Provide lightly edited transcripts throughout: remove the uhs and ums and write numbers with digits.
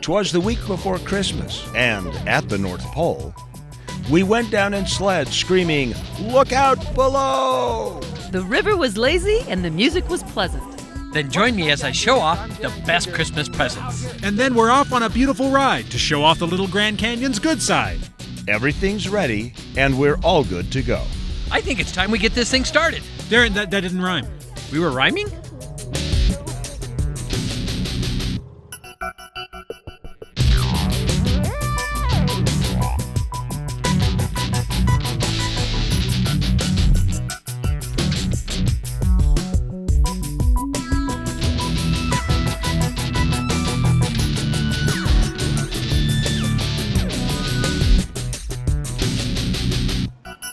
'Twas the week before Christmas, and at the North Pole, we went down in sleds screaming, "Look out below!" The river was lazy and the music was pleasant. Then join me as I show off the best Christmas presents. And then we're off on a beautiful ride to show off the Little Grand Canyon's good side. Everything's ready, and we're all good to go. I think it's time we get this thing started. Darren, that didn't rhyme. We were rhyming?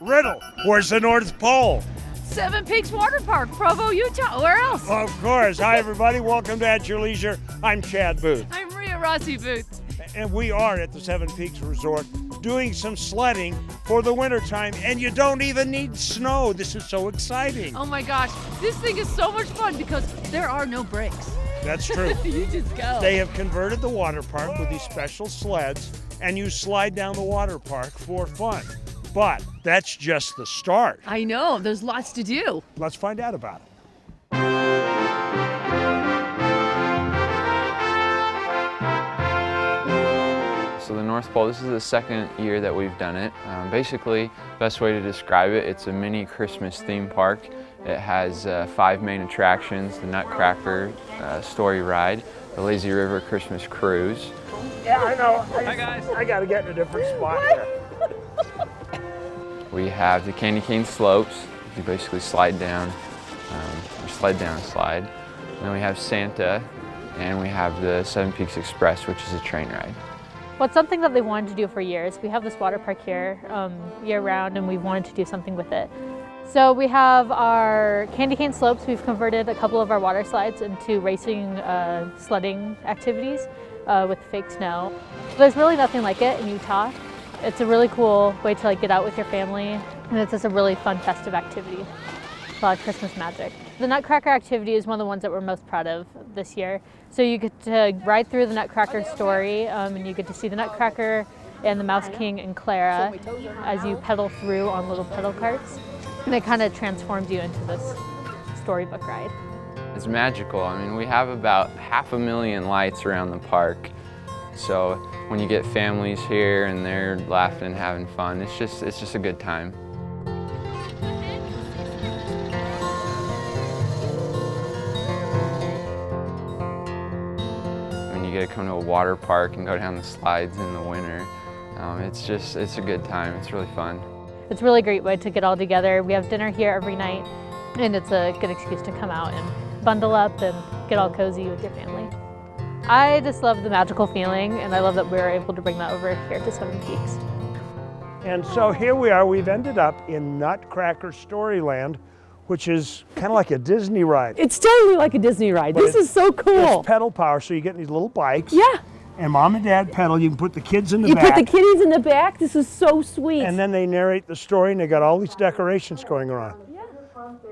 Riddle, where's the North Pole? Seven Peaks Water Park, Provo, Utah. Where else? Of course. Hi, everybody. Welcome to At Your Leisure. I'm Chad Booth. I'm Ria Rossi Booth. And we are at the Seven Peaks Resort doing some sledding for the wintertime, and you don't even need snow. This is so exciting. Oh my gosh, this thing is so much fun because there are no brakes. That's true. You just go. They have converted the water park with these special sleds, and you slide down the water park for fun. But that's just the start. I know, there's lots to do. Let's find out about it. So the North Pole, this is the second year that we've done it. Basically, best way to describe it, it's a mini Christmas theme park. It has 5 main attractions: the Nutcracker Story Ride, the Lazy River Christmas Cruise. Yeah, I know. Hi, guys. I got to get in a different spot here. We have the Candy Cane Slopes. You basically slide down, or sled down, slide. And then we have Santa, and we have the Seven Peaks Express, which is a train ride. Well, it's something that they wanted to do for years. We have this water park here year-round, and we wanted to do something with it. So we have our Candy Cane Slopes. We've converted a couple of our water slides into racing sledding activities with fake snow. There's really nothing like it in Utah. It's a really cool way to get out with your family, and it's just a really fun festive activity. It's a lot of Christmas magic. The Nutcracker activity is one of the ones that we're most proud of this year. So you get to ride through the Nutcracker story, and you get to see the Nutcracker and the Mouse King and Clara as you pedal through on little pedal carts. And it kind of transforms you into this storybook ride. It's magical. I mean, we have about 500,000 lights around the park. So when you get families here and they're laughing and having fun, it's just a good time. When you get to come to a water park and go down the slides in the winter, it's a good time. It's really fun. It's a really great way to get all together. We have dinner here every night, and it's a good excuse to come out and bundle up and get all cozy with your family. I just love the magical feeling, and I love that we were able to bring that over here to Seven Peaks. And so here we are. We've ended up in Nutcracker Storyland, which is kind of like a Disney ride. It's totally like a Disney ride. This is so cool. It's pedal power, so you get these little bikes. Yeah. And mom and dad pedal. You can put the kids in the You back. put the kiddies in the back. This is so sweet. And then they narrate the story, and they got all these decorations going on.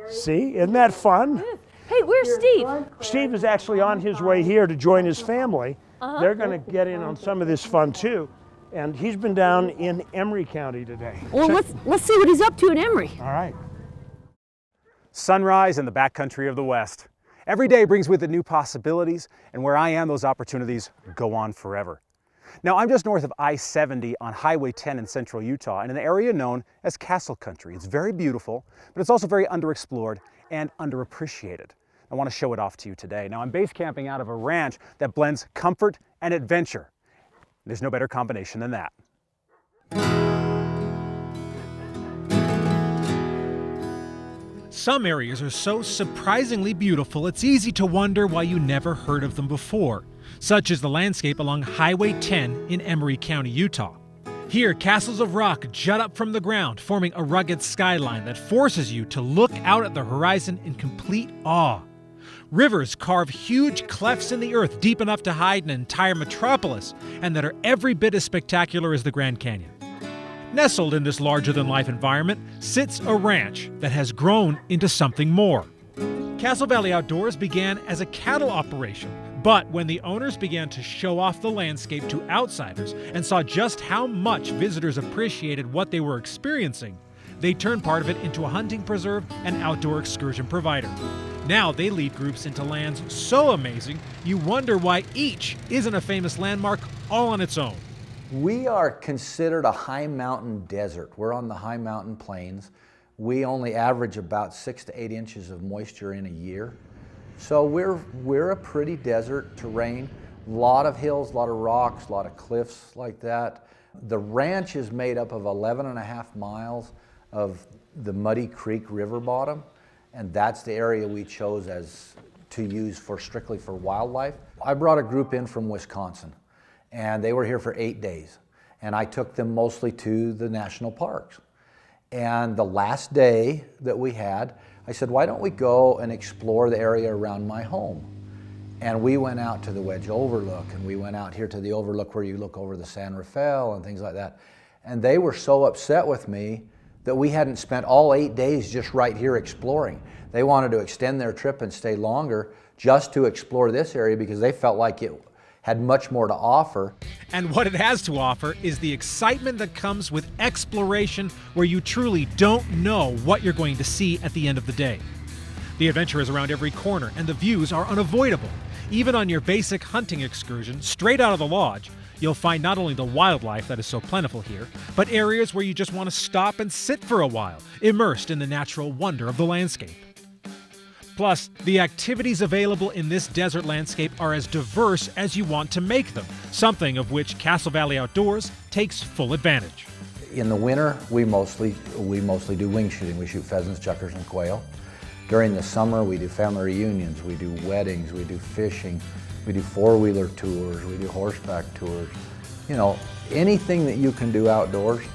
See, isn't that fun? Hey, where's Steve? Steve is actually on his way here to join his family. They're going to get in on some of this fun too. And he's been down in Emory County today. Well, let's see what he's up to in Emory. All right. Sunrise in the backcountry of the West. Every day brings with it new possibilities, and where I am, those opportunities go on forever. Now, I'm just north of I-70 on Highway 10 in central Utah, and in an area known as Castle Country. It's very beautiful, but it's also very underexplored and underappreciated. I want to show it off to you today. Now, I'm base camping out of a ranch that blends comfort and adventure. There's no better combination than that. Some areas are so surprisingly beautiful, it's easy to wonder why you never heard of them before, such as the landscape along Highway 10 in Emory County, Utah. Here, castles of rock jut up from the ground, forming a rugged skyline that forces you to look out at the horizon in complete awe. Rivers carve huge clefts in the earth deep enough to hide an entire metropolis, and that are every bit as spectacular as the Grand Canyon. Nestled in this larger-than-life environment sits a ranch that has grown into something more. Castle Valley Outdoors began as a cattle operation, But when the owners began to show off the landscape to outsiders and saw just how much visitors appreciated what they were experiencing, they turned part of it into a hunting preserve and outdoor excursion provider. Now they lead groups into lands so amazing, you wonder why each isn't a famous landmark all on its own. We are considered a high mountain desert. We're on the high mountain plains. We only average about 6 to 8 inches of moisture in a year. So we're a pretty desert terrain. A lot of hills, a lot of rocks, a lot of cliffs like that. The ranch is made up of 11.5 miles of the Muddy Creek river bottom, and that's the area we chose to use strictly for wildlife. I brought a group in from Wisconsin, and they were here for 8 days, and I took them mostly to the national parks. And the last day that we had, I said, why don't we go and explore the area around my home? And we went out to the Wedge Overlook, and we went out here to the overlook where you look over the San Rafael and things like that. And they were so upset with me that we hadn't spent all 8 days just right here exploring. They wanted to extend their trip and stay longer just to explore this area because they felt like it had much more to offer. And what it has to offer is the excitement that comes with exploration where you truly don't know what you're going to see at the end of the day. The adventure is around every corner and the views are unavoidable. Even on your basic hunting excursion, straight out of the lodge, you'll find not only the wildlife that is so plentiful here, but areas where you just want to stop and sit for a while, immersed in the natural wonder of the landscape. Plus, the activities available in this desert landscape are as diverse as you want to make them, something of which Castle Valley Outdoors takes full advantage. In the winter, we mostly do wing shooting. We shoot pheasants, chukars, and quail. During the summer, we do family reunions, we do weddings, we do fishing, we do four-wheeler tours, we do horseback tours. You know, anything that you can do outdoors,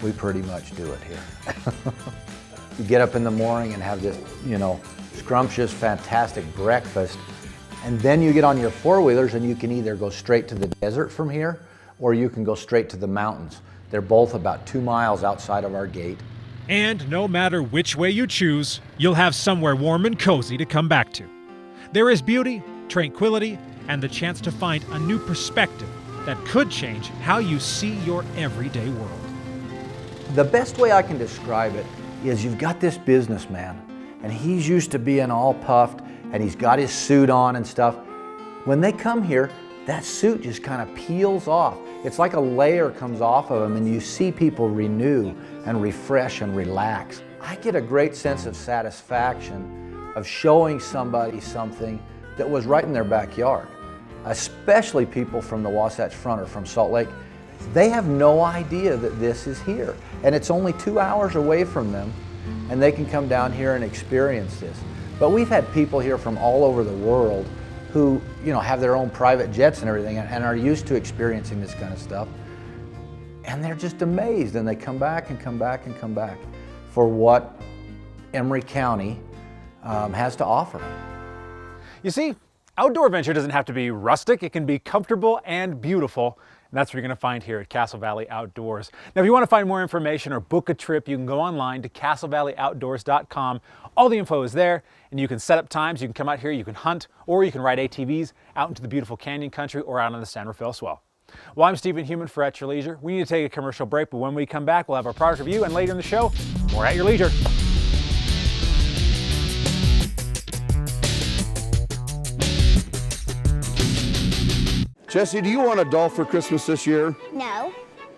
we pretty much do it here. You get up in the morning and have this, scrumptious, fantastic breakfast, and then you get on your four-wheelers and you can either go straight to the desert from here or you can go straight to the mountains. They're both about 2 miles outside of our gate. And no matter which way you choose, you'll have somewhere warm and cozy to come back to. There is beauty, tranquility, and the chance to find a new perspective that could change how you see your everyday world. The best way I can describe it is you've got this businessman, and he's used to being all puffed, and he's got his suit on and stuff. When they come here, that suit just kind of peels off. It's like a layer comes off of them, and you see people renew and refresh and relax. I get a great sense of satisfaction of showing somebody something that was right in their backyard, especially people from the Wasatch Front or from Salt Lake. They have no idea that this is here, and it's only 2 hours away from them, and they can come down here and experience this. But we've had people here from all over the world who, have their own private jets and everything and are used to experiencing this kind of stuff. And they're just amazed, and they come back and come back and come back for what Emory County has to offer. You see, outdoor adventure doesn't have to be rustic. It can be comfortable and beautiful. And that's what you're going to find here at Castle Valley Outdoors. Now, if you want to find more information or book a trip, you can go online to castlevalleyoutdoors.com. All the info is there, and you can set up times. You can come out here, you can hunt, or you can ride ATVs out into the beautiful canyon country or out on the San Rafael Swell. Well, I'm Stephen Heumann for At Your Leisure. We need to take a commercial break, but when we come back, we'll have our product review, and later in the show, more At Your Leisure. Jesse, do you want a doll for Christmas this year? No.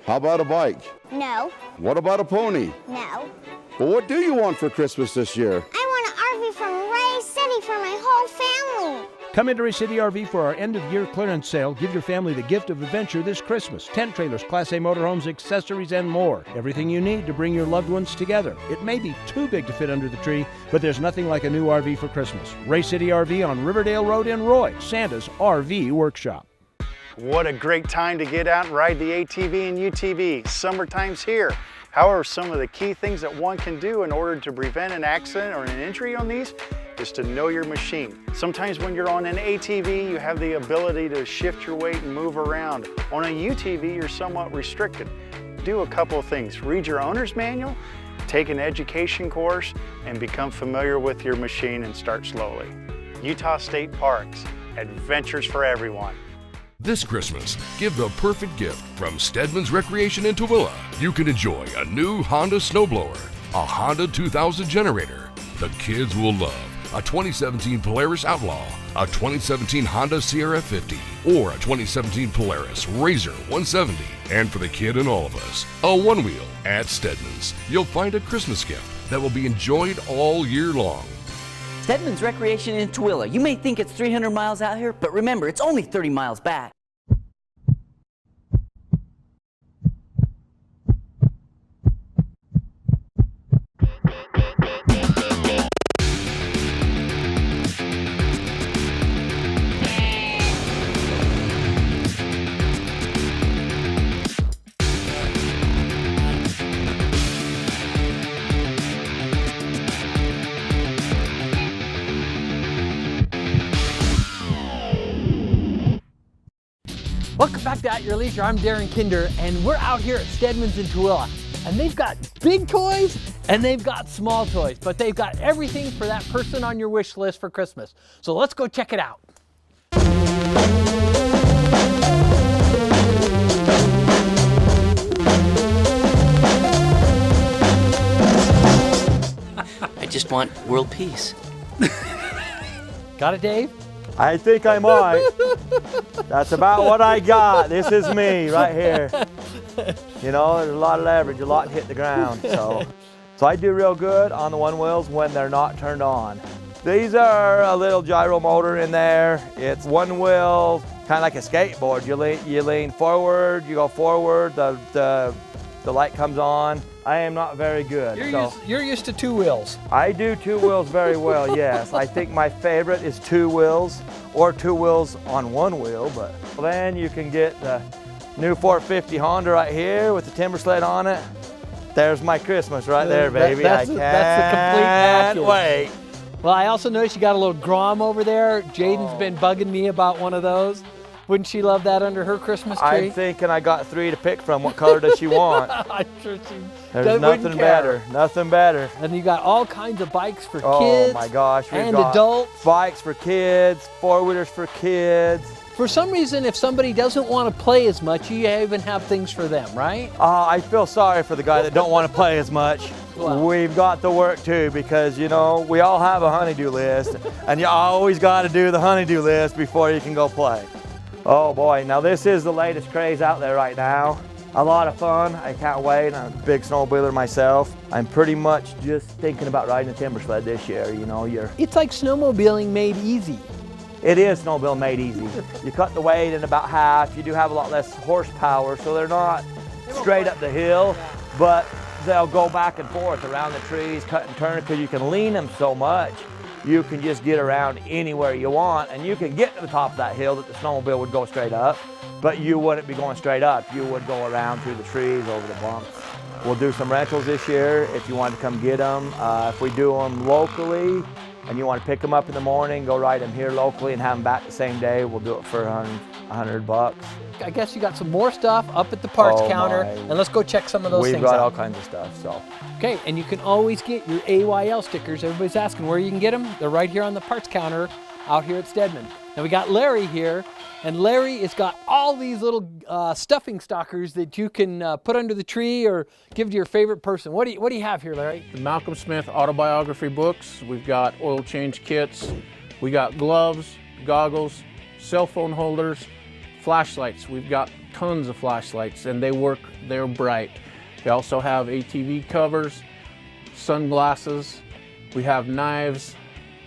How about a bike? No. What about a pony? No. Well, what do you want for Christmas this year? I want an RV from Ray City for my whole family. Come into Ray City RV for our end-of-year clearance sale. Give your family the gift of adventure this Christmas. Tent trailers, Class A motorhomes, accessories, and more. Everything you need to bring your loved ones together. It may be too big to fit under the tree, but there's nothing like a new RV for Christmas. Ray City RV on Riverdale Road in Roy, Santa's RV Workshop. What a great time to get out and ride the ATV and UTV. Summertime's here. However, some of the key things that one can do in order to prevent an accident or an injury on these is to know your machine. Sometimes when you're on an ATV, you have the ability to shift your weight and move around. On a UTV, you're somewhat restricted. Do a couple of things. Read your owner's manual, take an education course, and become familiar with your machine and start slowly. Utah State Parks. adventures for everyone. This Christmas, give the perfect gift from Steadman's Recreation in Tooele. You can enjoy a new Honda snowblower, a Honda 2000 generator. The kids will love a 2017 Polaris Outlaw, a 2017 Honda Sierra 50, or a 2017 Polaris RZR 170. And for the kid and all of us, a one-wheel. At Steadman's, you'll find a Christmas gift that will be enjoyed all year long. Steadman's Recreation in Tooele. You may think it's 300 miles out here, but remember, it's only 30 miles back. Welcome back to At Your Leisure. I'm Darren Kinder, and we're out here at Steadman's in Tooele. And they've got big toys and they've got small toys, but they've got everything for that person on your wish list for Christmas. So let's go check it out. I just want world peace. Got it, Dave? I think I might. That's about what I got. This is me right here. You know, there's a lot of leverage, a lot hit the ground. So I do real good on the one wheels when they're not turned on. These are a little gyro motor in there. It's one wheel, kind of like a skateboard. You lean forward, you go forward, the light comes on. I am not very good. You're used to two wheels. I do two wheels very well, yes. I think my favorite is two wheels or two wheels on one wheel, but then you can get the new 450 Honda right here with the timber sled on it. There's my Christmas right there, baby. That's the complete package. Wait. Well, I also noticed you got a little Grom over there. Jaden's been bugging me about one of those. Wouldn't she love that under her Christmas tree? I'm thinking I got 3 to pick from. What color does she want? I'm sure she There's nothing better, nothing better. And you got all kinds of bikes for kids. Oh my gosh, we've got adults. Bikes for kids, four-wheelers for kids. For some reason, if somebody doesn't want to play as much, you even have things for them, right? I feel sorry for the guy that don't want to play as much. Wow. We've got the work too, because you know, we all have a honey-do list, and you always got to do the honey-do list before you can go play. Oh boy, now this is the latest craze out there right now. A lot of fun, I can't wait. I'm a big snowmobiler myself. I'm pretty much just thinking about riding a timber sled this year, you know. It's like snowmobiling made easy. It is snowmobile made easy. You cut the weight in about half, you do have a lot less horsepower, so they're not straight up the hill, but they'll go back and forth around the trees, cut and turn, because you can lean them so much. You can just get around anywhere you want, and you can get to the top of that hill that the snowmobile would go straight up, but you wouldn't be going straight up. You would go around through the trees, over the bumps. We'll do some rentals this year if you want to come get them. If we do them locally and you want to pick them up in the morning, go ride them here locally and have them back the same day, we'll do it for $100. I guess you got some more stuff up at the parts counter, and let's go check some of those things out. We've got all kinds of stuff, so. Okay, and you can always get your AYL stickers. Everybody's asking where you can get them. They're right here on the parts counter out here at Steadman. Now we got Larry here, and Larry has got all these little stuffing stockers that you can put under the tree or give to your favorite person. What do you have here, Larry? The Malcolm Smith autobiography books. We've got oil change kits. We got gloves, goggles, cell phone holders, flashlights. We've got tons of flashlights, and they work, they're bright. We also have ATV covers, sunglasses. We have knives.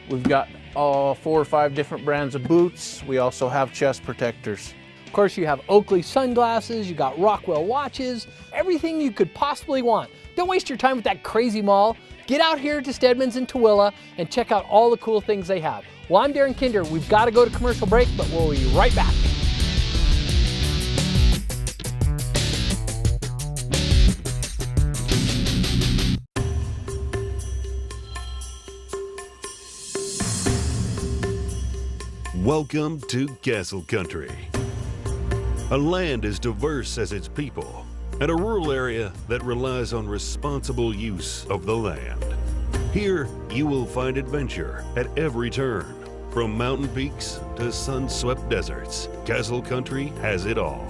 We've got 4 or 5 different brands of boots. We also have chest protectors. Of course, you have Oakley sunglasses, you got Rockwell watches, everything you could possibly want. Don't waste your time with that crazy mall. Get out here to Steadman's in Tooele and check out all the cool things they have. Well, I'm Darren Kinder. We've got to go to commercial break, but we'll be right back. Welcome to Castle Country, a land as diverse as its people, and a rural area that relies on responsible use of the land. Here, you will find adventure at every turn, From mountain peaks to sun-swept deserts, Castle Country has it all.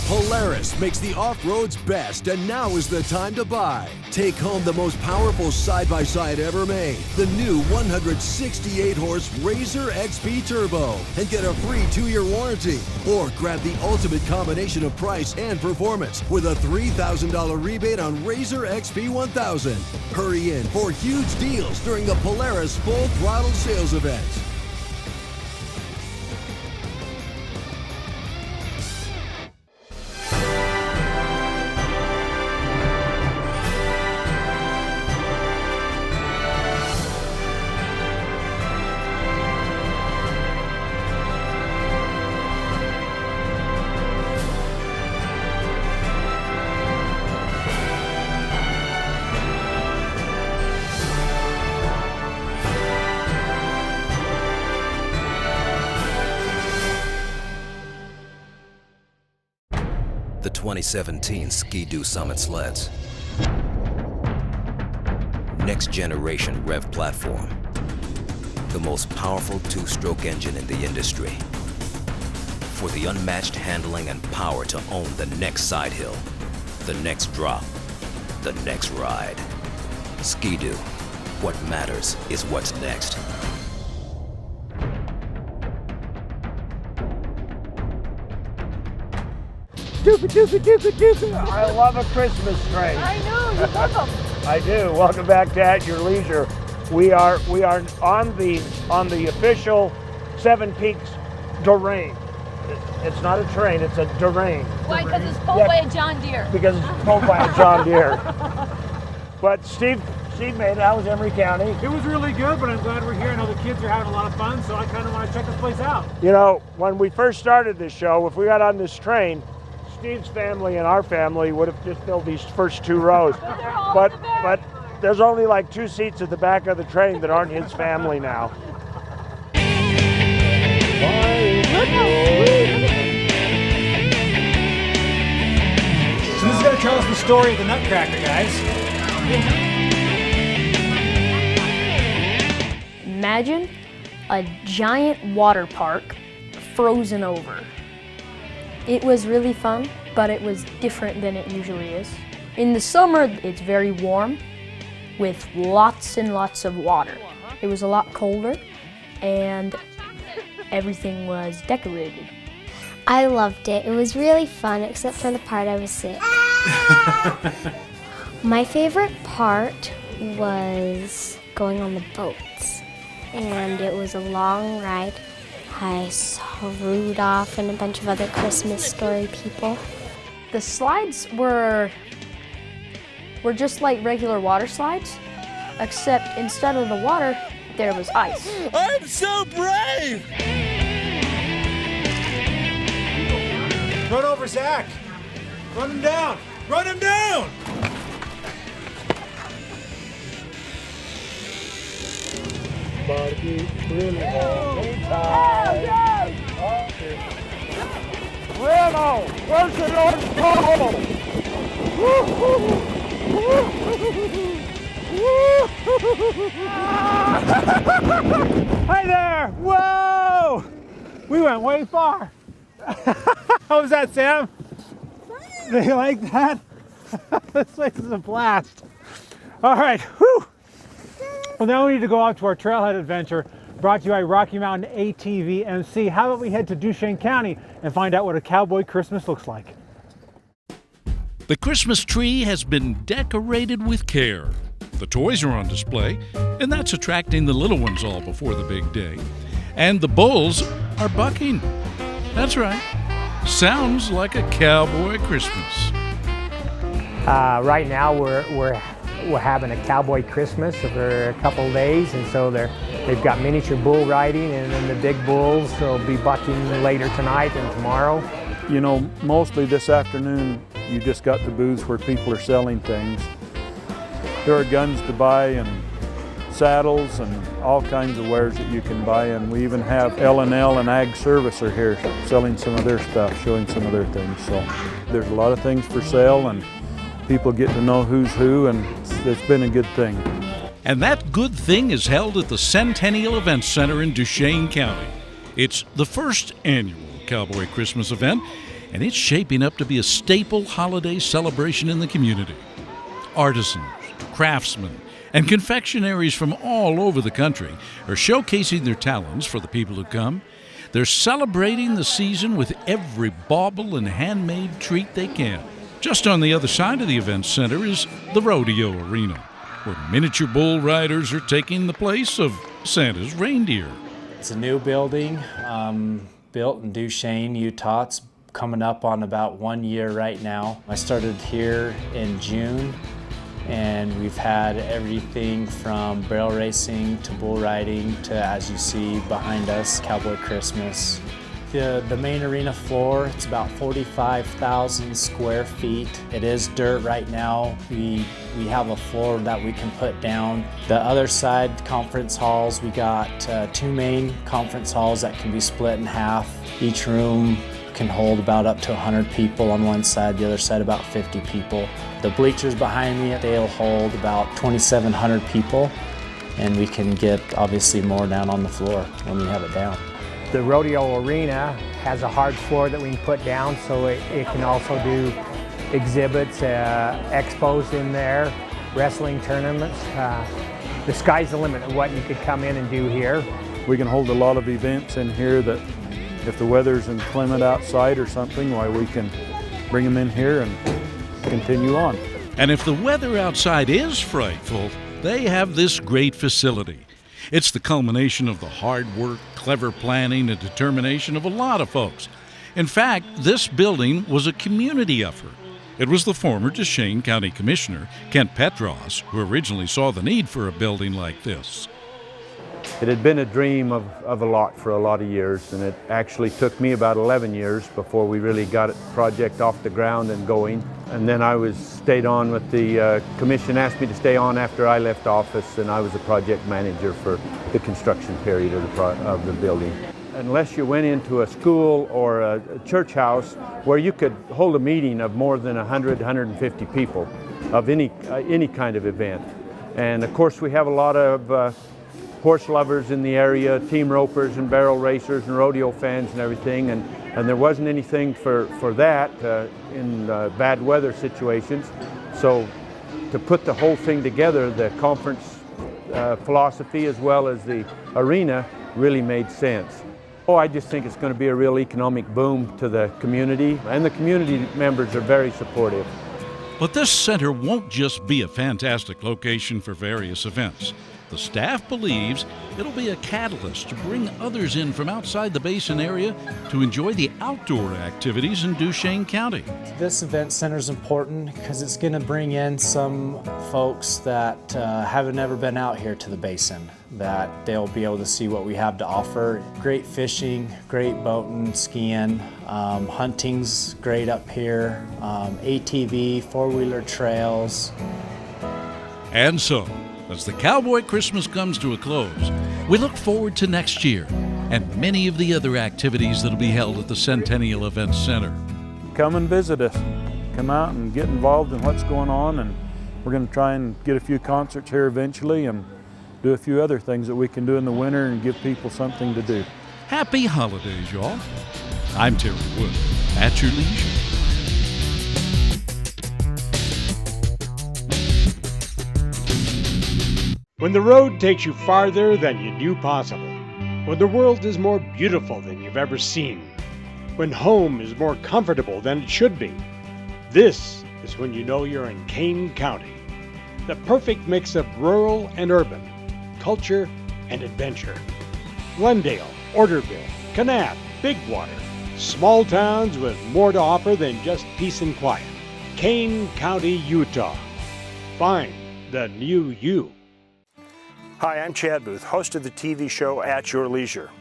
Polaris makes the off-roads best, and now is the time to buy. Take home the most powerful side-by-side ever made, the new 168-horse Razor XP Turbo, and get a free 2-year warranty. Or grab the ultimate combination of price and performance with a $3,000 rebate on Razor XP 1000. Hurry in for huge deals during the Polaris Full Throttle Sales Event. The 2017 Ski-Doo Summit sleds. Next generation rev platform. The most powerful two-stroke engine in the industry. For the unmatched handling and power to own the next side hill, the next drop, the next ride. Ski-Doo. What matters is what's next. I love a Christmas train. I know, you love them. I do. Welcome back to At Your Leisure. We are on the official Seven Peaks Darren. It's not a train, it's a Darren. Why? Because it's pulled by a John Deere. Because it's pulled by a John Deere. But Steve made it. How was Emory County? It was really good, but I'm glad we're here. I know the kids are having a lot of fun, so I kind of want to check this place out. You know, when we first started this show, if we got on this train, Steve's family and our family would have just filled these first 2 rows. But there's only like 2 seats at the back of the train that aren't his family now. So this is going to tell us the story of the Nutcracker, guys. Imagine a giant water park frozen over. It was really fun, but it was different than it usually is. In the summer, it's very warm with lots and lots of water. It was a lot colder and everything was decorated. I loved it. It was really fun, except for the part I was sick. My favorite part was going on the boats, and it was a long ride. I saw Rudolph and a bunch of other Christmas story people. The slides were just like regular water slides, except instead of the water, there was ice. I'm so brave! Run over Zach! Run him down! Run him down! Reno, where's the North Pole? Hi there! Whoa! We went way far. How was that, Sam? Do you like that? This place is a blast. All right, whew. Well, now we need to go out to our trailhead adventure, brought to you by Rocky Mountain ATV MC. How about we head to Duchesne County and find out what a Cowboy Christmas looks like? The Christmas tree has been decorated with care. The toys are on display, and that's attracting the little ones all before the big day. And the bulls are bucking. That's right. Sounds like a Cowboy Christmas. Right now we're having a Cowboy Christmas for a couple of days, and so they've got miniature bull riding, and then the big bulls will be bucking later tonight and tomorrow. You know, mostly this afternoon you just got the booths where people are selling things. There are guns to buy and saddles and all kinds of wares that you can buy, and we even have L&L and Ag Service are here selling some of their stuff, showing some of their things. So there's a lot of things for sale, and People get to know who's who, and it's been a good thing. And that good thing is held at the Centennial Event Center in Duchesne County. It's the first annual Cowboy Christmas event, and it's shaping up to be a staple holiday celebration in the community. Artisans, craftsmen, and confectionaries from all over the country are showcasing their talents for the people who come. They're celebrating the season with every bauble and handmade treat they can. Just on the other side of the event center is the rodeo arena, where miniature bull riders are taking the place of Santa's reindeer. It's a new building built in Duchesne, Utah. It's coming up on about 1 year right now. I started here in June, and we've had everything from barrel racing to bull riding to, as you see behind us, Cowboy Christmas. The main arena floor, it's about 45,000 square feet. It is dirt right now. We have a floor that we can put down. The other side, conference halls, we got 2 main conference halls that can be split in half. Each room can hold about up to 100 people on one side, the other side about 50 people. The bleachers behind me, they'll hold about 2,700 people, and we can get obviously more down on the floor when we have it down. The rodeo arena has a hard floor that we can put down, so it can also do exhibits, expos in there, wrestling tournaments. The sky's the limit of what you could come in and do here. We can hold a lot of events in here that if the weather's inclement outside or something, why we can bring them in here and continue on. And if the weather outside is frightful, they have this great facility. It's the culmination of the hard work, clever planning, and determination of a lot of folks. In fact, this building was a community effort. It was the former Duchesne County Commissioner, Kent Petros, who originally saw the need for a building like this. It had been a dream of a lot for a lot of years, and it actually took me about 11 years before we really got the project off the ground and going. And then I stayed on with the commission, asked me to stay on after I left office, and I was the project manager for the construction period of the building. Unless you went into a school or a church house where you could hold a meeting of more than 100, 150 people of any kind of event. And of course we have a lot of horse lovers in the area, team ropers and barrel racers and rodeo fans and everything, and there wasn't anything for that in bad weather situations. So to put the whole thing together, the conference philosophy as well as the arena really made sense. Oh, I just think it's going to be a real economic boom to the community, and the community members are very supportive. But this center won't just be a fantastic location for various events. The staff believes it'll be a catalyst to bring others in from outside the basin area to enjoy the outdoor activities in Duchesne County. This event center is important because it's going to bring in some folks that haven't never been out here to the basin, that they'll be able to see what we have to offer. Great fishing, great boating, skiing, hunting's great up here, ATV, four-wheeler trails. And so, as the Cowboy Christmas comes to a close, we look forward to next year and many of the other activities that'll be held at the Centennial Event Center. Come and visit us. Come out and get involved in what's going on, and we're going to try and get a few concerts here eventually and do a few other things that we can do in the winter and give people something to do. Happy holidays, y'all. I'm Terry Wood, at your leisure. When the road takes you farther than you knew possible, when the world is more beautiful than you've ever seen, when home is more comfortable than it should be, this is when you know you're in Kane County. The perfect mix of rural and urban, culture and adventure. Glendale, Orderville, Kanab, Bigwater, small towns with more to offer than just peace and quiet. Kane County, Utah. Find the new you. Hi, I'm Chad Booth, host of the TV show At Your Leisure.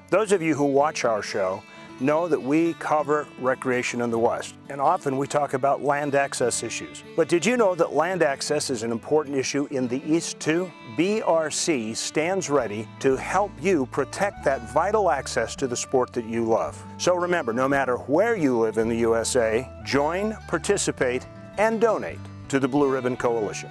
Those of you who watch our show know that we cover recreation in the West, and often we talk about land access issues. But did you know that land access is an important issue in the East too? BRC stands ready to help you protect that vital access to the sport that you love. So remember, no matter where you live in the USA, join, participate, and donate to the Blue Ribbon Coalition.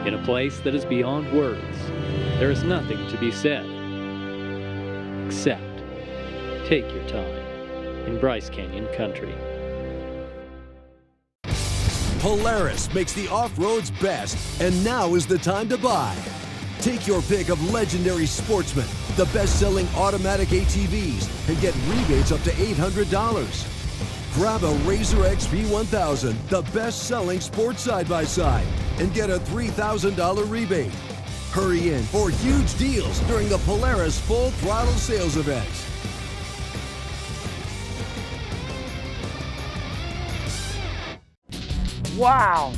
In a place that is beyond words, there is nothing to be said, except take your time in Bryce Canyon country. Polaris makes the off-roads best, and now is the time to buy. Take your pick of legendary sportsmen, the best-selling automatic ATVs, and get rebates up to $800. Grab a Razor XP 1000, the best-selling sports side-by-side, and get a $3,000 rebate. Hurry in for huge deals during the Polaris Full Throttle Sales Event. Wow!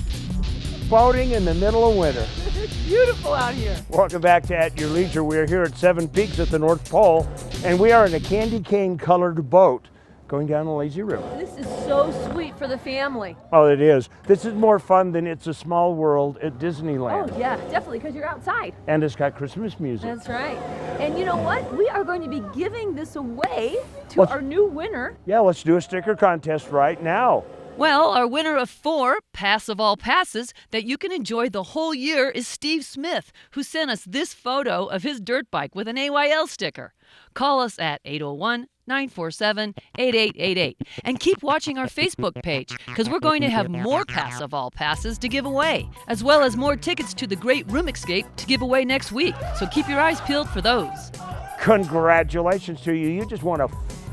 Boating in the middle of winter. It's beautiful out here. Welcome back to At Your Leisure. We're here at Seven Peaks at the North Pole, and we are in a candy cane colored boat going down the lazy river. This is so sweet for the family. Oh, it is. This is more fun than It's a Small World at Disneyland. Oh yeah, definitely, because you're outside. And it's got Christmas music. That's right. And you know what? We are going to be giving this away to our new winner. Yeah, let's do a sticker contest right now. Well, our winner of 4 Pass of All Passes that you can enjoy the whole year is Steve Smith, who sent us this photo of his dirt bike with an AYL sticker. Call us at 801-947-8888 and keep watching our Facebook page, because we're going to have more Pass of All Passes to give away, as well as more tickets to the Great Room Escape to give away next week. So keep your eyes peeled for those. Congratulations to you. You just won a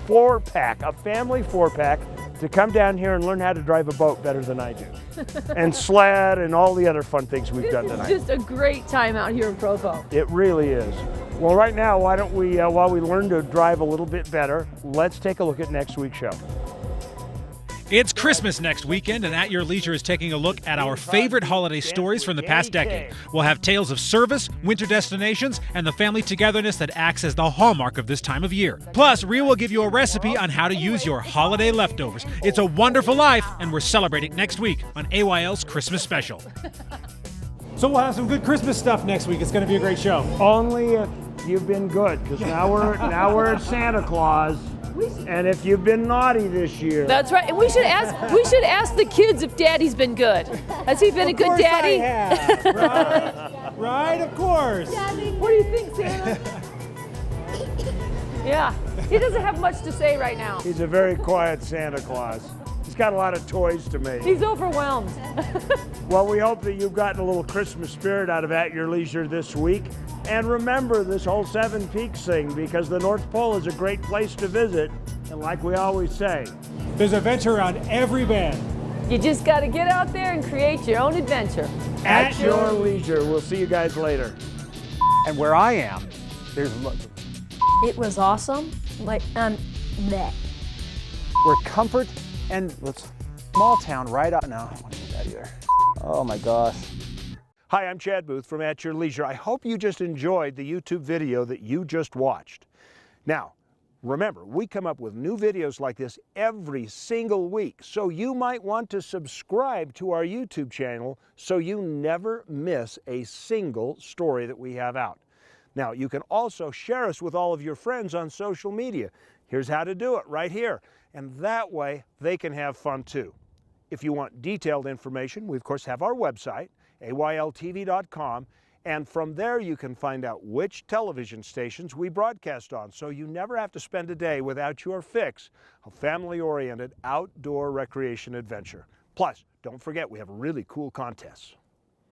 4-pack, a family 4-pack, to come down here and learn how to drive a boat better than I do. And sled and all the other fun things we've done tonight. It's just a great time out here in Provo. It really is. Well, right now, why don't we, while we learn to drive a little bit better, let's take a look at next week's show. It's Christmas next weekend, and At Your Leisure is taking a look at our favorite holiday stories from the past decade. We'll have tales of service, winter destinations, and the family togetherness that acts as the hallmark of this time of year. Plus, Ria will give you a recipe on how to use your holiday leftovers. It's a wonderful life, and we're celebrating next week on AYL's Christmas Special. So we'll have some good Christmas stuff next week. It's going to be a great show. Only if you've been good, because now we're at Santa Claus. And if you've been naughty this year. That's right. And we should ask the kids if Daddy's been good. Has he been a good daddy? I have, right? Right, of course. Daddy, what do you think, Santa? Yeah, he doesn't have much to say right now. He's a very quiet Santa Claus. He's got a lot of toys to make. He's overwhelmed. Well, we hope that you've gotten a little Christmas spirit out of At Your Leisure this week. And remember this whole Seven Peaks thing, because the North Pole is a great place to visit. And like we always say, there's adventure on every bend. You just got to get out there and create your own adventure. At Your Leisure. We'll see you guys later. And where I am, there's... It was awesome. Like, bleh. We're comfort and small town right out now. I don't want to do that either. Oh my gosh. Hi, I'm Chad Booth from At Your Leisure. I hope you just enjoyed the YouTube video that you just watched. Now, remember, we come up with new videos like this every single week, so you might want to subscribe to our YouTube channel so you never miss a single story that we have out. Now, you can also share us with all of your friends on social media. Here's how to do it right here. And that way, they can have fun too. If you want detailed information, we of course have our website, AYLTV.com, and from there you can find out which television stations we broadcast on, so you never have to spend a day without your fix of family-oriented outdoor recreation adventure. Plus, don't forget we have really cool contests.